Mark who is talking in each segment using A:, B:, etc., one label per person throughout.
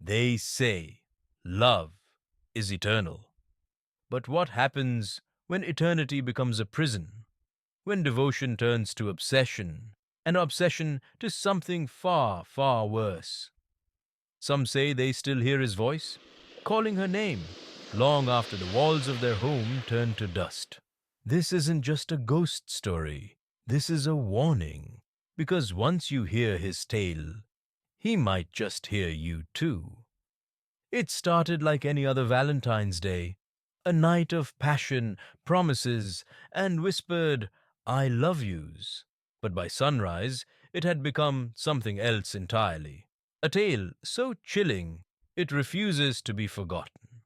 A: They say love is eternal. But what happens when eternity becomes a prison? When devotion turns to obsession, and obsession to something far, far worse? Some say they still hear his voice, calling her name, long after the walls of their home turn to dust. This isn't just a ghost story. This is a warning. Because once you hear his tale, he might just hear you too. It started like any other Valentine's Day, a night of passion, promises, and whispered, I love yous. But by sunrise, it had become something else entirely. A tale so chilling, it refuses to be forgotten.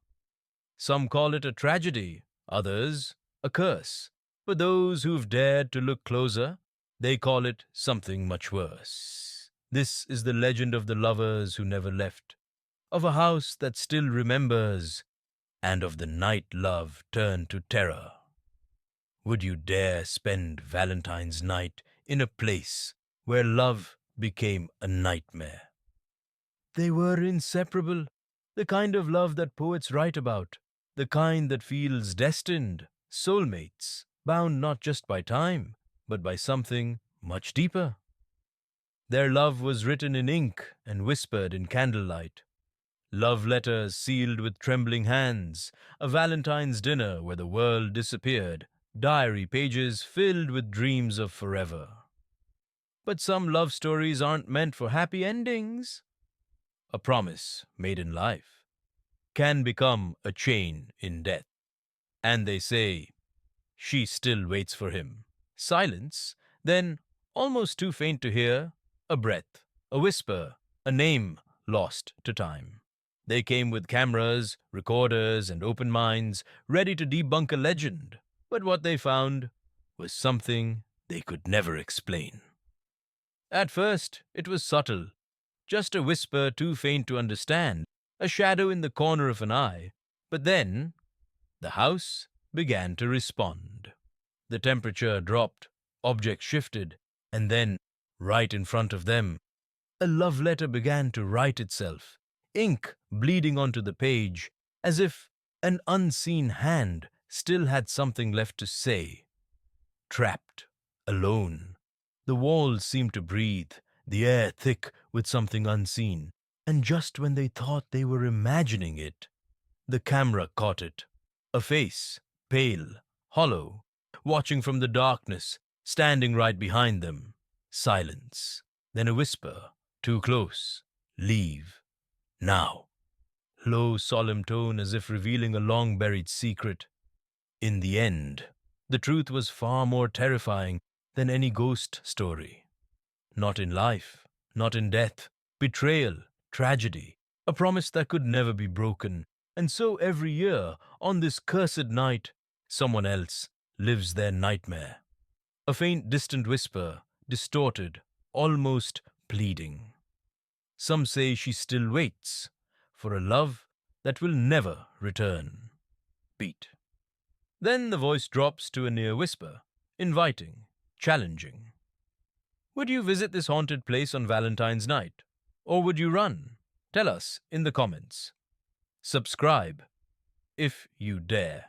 A: Some call it a tragedy, others a curse. For those who've dared to look closer, they call it something much worse. This is the legend of the lovers who never left, of a house that still remembers, and of the night love turned to terror. Would you dare spend Valentine's night in a place where love became a nightmare? They were inseparable, the kind of love that poets write about, the kind that feels destined, soulmates, bound not just by time, but by something much deeper. Their love was written in ink and whispered in candlelight. Love letters sealed with trembling hands, a Valentine's dinner where the world disappeared, diary pages filled with dreams of forever. But some love stories aren't meant for happy endings. A promise made in life can become a chain in death. And they say, she still waits for him. Silence, then, almost too faint to hear, a breath, a whisper, a name lost to time. They came with cameras, recorders, and open minds, ready to debunk a legend. But what they found was something they could never explain. At first, it was subtle, just a whisper too faint to understand, a shadow in the corner of an eye. But then, the house began to respond. The temperature dropped, objects shifted, and then, right in front of them, a love letter began to write itself, ink bleeding onto the page, as if an unseen hand still had something left to say. Trapped, alone, the walls seemed to breathe, the air thick with something unseen, and just when they thought they were imagining it, the camera caught it. A face, pale, hollow, watching from the darkness, standing right behind them. Silence. Then a whisper, too close. Leave. Now. Low, solemn tone as if revealing a long-buried secret. In the end, the truth was far more terrifying than any ghost story. Not in life, not in death, betrayal, tragedy, a promise that could never be broken. And so every year, on this cursed night, someone else lives their nightmare. A faint, distant whisper, distorted, almost pleading. Some say she still waits for a love that will never return. Beat. Then the voice drops to a near whisper, inviting, challenging. Would you visit this haunted place on Valentine's night? Or would you run? Tell us in the comments. Subscribe if you dare.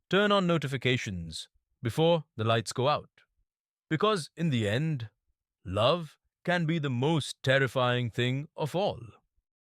A: Turn on notifications before the lights go out. Because in the end, love can be the most terrifying thing of all.